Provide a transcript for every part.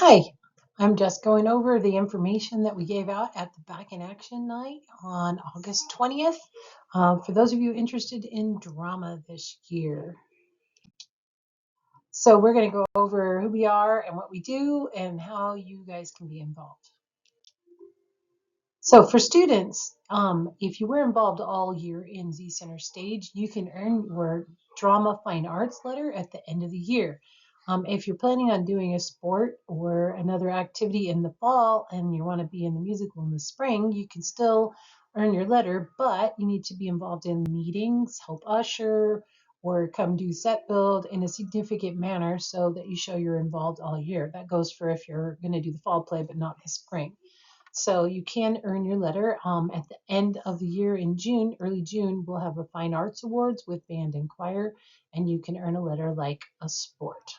Hi, I'm just going over the information that we gave out at the Back in Action night on August 20th. For those of you interested in drama this year. So we're going to go over who we are and what we do and how you guys can be involved. So for students, if you were involved all year in Z Center Stage, you can earn your Drama Fine Arts letter at the end of the year. If you're planning on doing a sport or another activity in the fall and you want to be in the musical in the spring, you can still earn your letter, but you need to be involved in meetings, help usher, or come do set build in a significant manner so that you show you're involved all year. That goes for if you're going to do the fall play but not the spring. So you can earn your letter at the end of the year in June, early June, we'll have a Fine Arts Awards with band and choir, and you can earn a letter like a sport.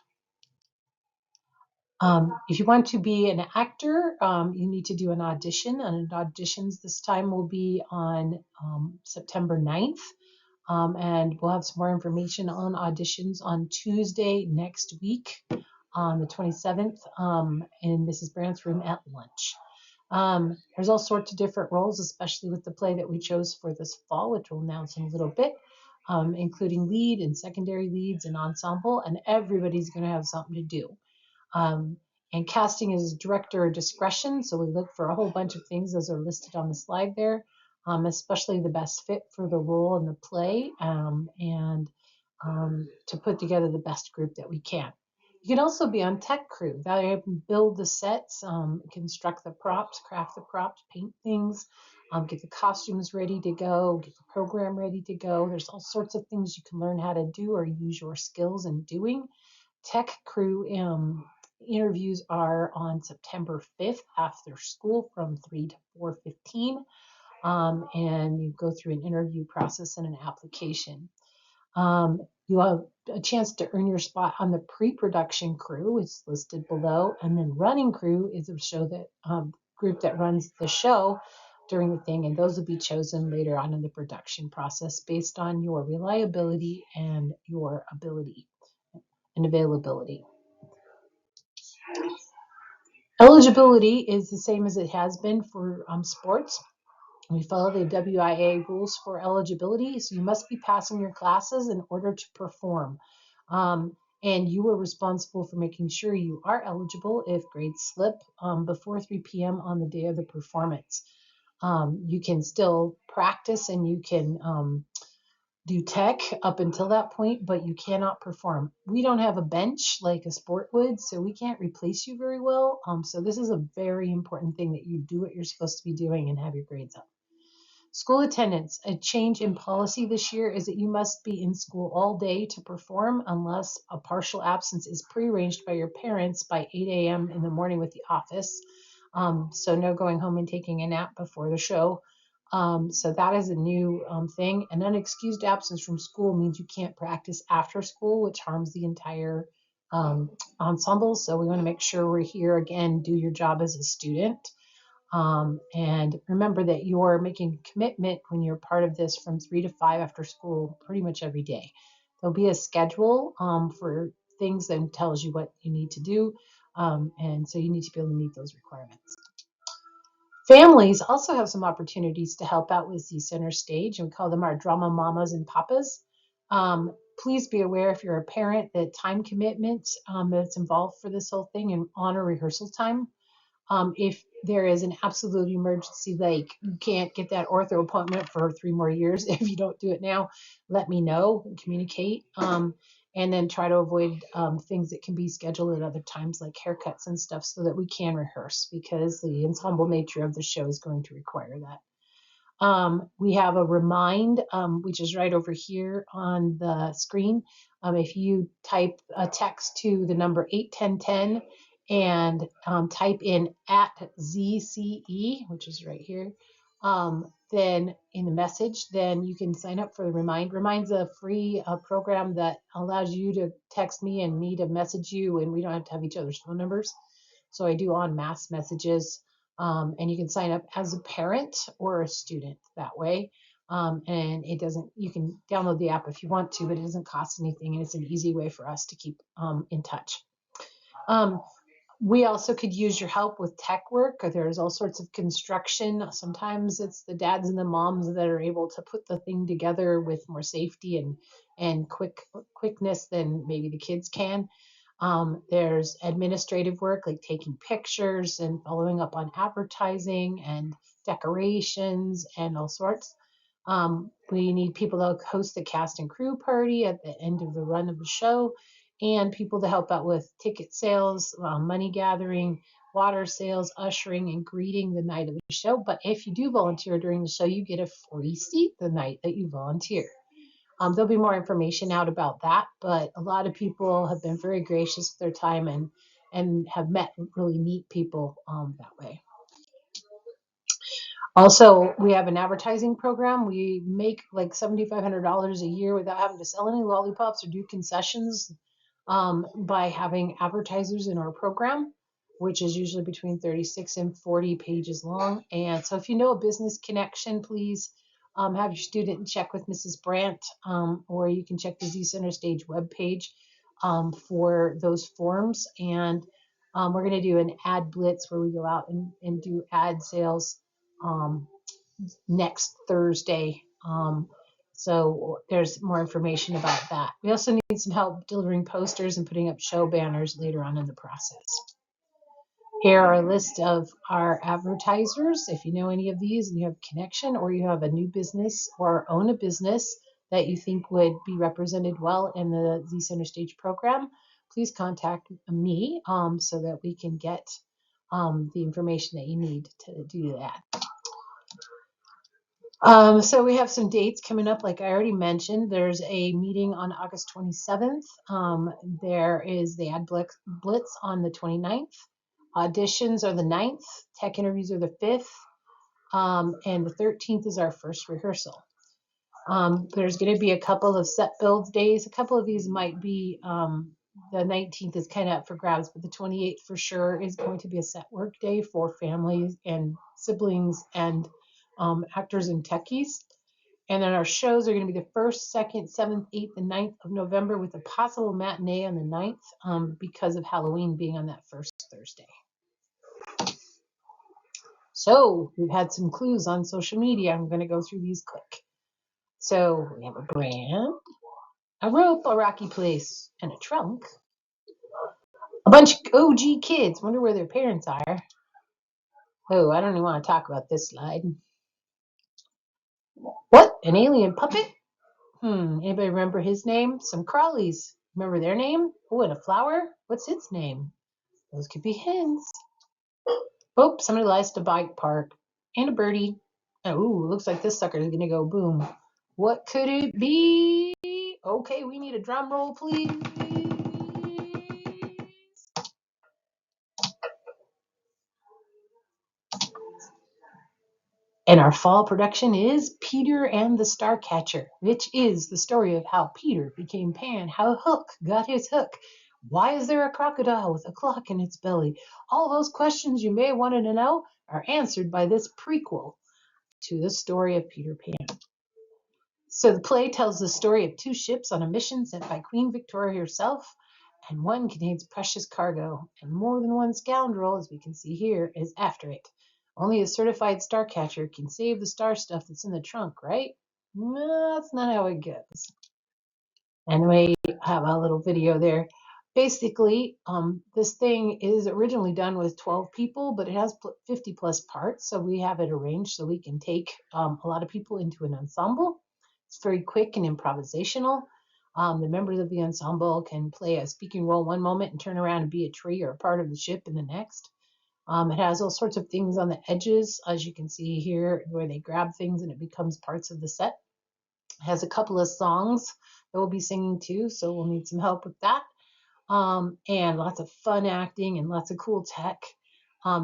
If you want to be an actor, you need to do an audition, and auditions this time will be on September 9th. And we'll have some more information on auditions on Tuesday next week on the 27th in Mrs. Brandt's room at lunch. There's all sorts of different roles, especially with the play that we chose for this fall, which we'll announce in a little bit, including lead and secondary leads and ensemble, and everybody's going to have something to do. Um, and casting is director discretion, so we look for a whole bunch of things as are listed on the slide there, especially the best fit for the role in the play, and to put together the best group that we can. You can also be on tech crew. That build the sets, construct the props, craft the props, paint things, get the costumes ready to go, get the program ready to go. There's all sorts of things you can learn how to do or use your skills in doing. Tech crew interviews are on September 5th after school from 3 to 4:15, and you go through an interview process and an application. You'll have a chance to earn your spot on the pre-production crew, it's listed below, and then running crew is a show that group that runs the show during the thing, and those will be chosen later on in the production process based on your reliability and your ability and availability. Eligibility is the same as it has been for sports. We follow the WIA rules for eligibility, so you must be passing your classes in order to perform. And you are responsible for making sure you are eligible if grades slip before 3 p.m. on the day of the performance. You can still practice and you can do tech up until that point, but you cannot perform. We don't have a bench like a sport would, so we can't replace you very well. So this is a very important thing that you do what you're supposed to be doing and have your grades up. School attendance. A change in policy this year is that you must be in school all day to perform unless a partial absence is prearranged by your parents by 8 a.m. in the morning with the office. So no going home and taking a nap before the show. So that is a new thing. An unexcused absence from school means you can't practice after school, which harms the entire ensemble. So we want to make sure we're here again, do your job as a student. And remember that you're making a commitment when you're part of this from 3 to 5 after school pretty much every day. There'll be a schedule for things that tells you what you need to do. And so you need to be able to meet those requirements. Families also have some opportunities to help out with Z Center Stage, and we call them our drama mamas and papas. Please be aware if you're a parent that time commitments that's involved for this whole thing and honor rehearsal time. If there is an absolute emergency, like you can't get that ortho appointment for 3 more years, if you don't do it now, let me know and communicate. And then try to avoid things that can be scheduled at other times, like haircuts and stuff, so that we can rehearse because the ensemble nature of the show is going to require that. We have a remind, which is right over here on the screen. If you type a text to the number 81010 and type in at ZCE, which is right here, then in the message, then you can sign up for the Remind. Remind's a free program that allows you to text me and me to message you, and we don't have to have each other's phone numbers. So I do en masse messages. And you can sign up as a parent or a student that way. And it doesn't, you can download the app if you want to, but it doesn't cost anything. And it's an easy way for us to keep in touch. We also could use your help with tech work. There's all sorts of construction. Sometimes it's the dads and the moms that are able to put the thing together with more safety and quickness than maybe the kids can. There's administrative work like taking pictures and following up on advertising and decorations and all sorts. We need people to host the cast and crew party at the end of the run of the show, and people to help out with ticket sales, money gathering, water sales, ushering, and greeting the night of the show. But if you do volunteer during the show, you get a free seat the night that you volunteer. There'll be more information out about that, but a lot of people have been very gracious with their time and have met really neat people that way. Also, we have an advertising program. We make like $7,500 a year without having to sell any lollipops or do concessions by having advertisers in our program, which is usually between 36 and 40 pages long. And so if you know a business connection, please have your student check with Mrs. Brandt, or you can check the Z Center Stage webpage for those forms. And we're going to do an ad blitz where we go out and do ad sales next Thursday. So there's more information about that. We also need some help delivering posters and putting up show banners later on in the process. Here are a list of our advertisers. If you know any of these and you have a connection, or you have a new business or own a business that you think would be represented well in the Z Center Stage program, please contact me so that we can get the information that you need to do that. So we have some dates coming up, like I already mentioned. There's a meeting on August 27th. There is the ad blitz on the 29th. Auditions are the 9th. Tech interviews are the 5th. And the 13th is our first rehearsal. There's going to be a couple of set build days. A couple of these might be, the 19th is kind of up for grabs, but the 28th for sure is going to be a set work day for families and siblings and actors and techies. And then our shows are going to be the 1st, 2nd, 7th, 8th, and 9th of November, with a possible matinee on the 9th because of Halloween being on that first Thursday. So we've had some clues on social media. I'm going to go through these quick. So we have a brand, a rope, a rocky place, and a trunk. A bunch of OG kids. Wonder where their parents are. Oh, I don't even want to talk about this slide. What? An alien puppet? Anybody remember his name? Some crawlies. Remember their name? Oh, and a flower? What's its name? Those could be hints. Oh, somebody likes to bike park. And a birdie. Oh, looks like this sucker is going to go boom. What could it be? Okay, we need a drum roll, please. And our fall production is Peter and the Starcatcher, which is the story of how Peter became Pan, how Hook got his hook. Why is there a crocodile with a clock in its belly? All those questions you may want to know are answered by this prequel to the story of Peter Pan. So the play tells the story of 2 ships on a mission sent by Queen Victoria herself, and one contains precious cargo, and more than one scoundrel, as we can see here, is after it. Only a certified starcatcher can save the star stuff that's in the trunk, right? No, that's not how it goes. And we have a little video there. Basically, this thing is originally done with 12 people, but it has 50 plus parts, so we have it arranged so we can take a lot of people into an ensemble. It's very quick and improvisational. The members of the ensemble can play a speaking role one moment and turn around and be a tree or a part of the ship in the next. It has all sorts of things on the edges, as you can see here, where they grab things and it becomes parts of the set. It has a couple of songs that we'll be singing too, so we'll need some help with that. And lots of fun acting and lots of cool tech.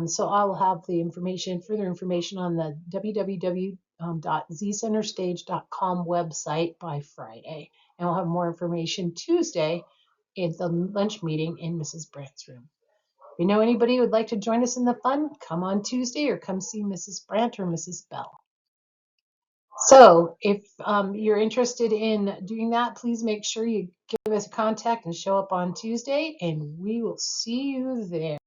So I will have the information, further information on the www.zcenterstage.com website by Friday. And we'll have more information Tuesday at the lunch meeting in Mrs. Brandt's room. If you know anybody who would like to join us in the fun, come on Tuesday or come see Mrs. Brandt or Mrs. Bell. So if you're interested in doing that, please make sure you give us a contact and show up on Tuesday, and we will see you there.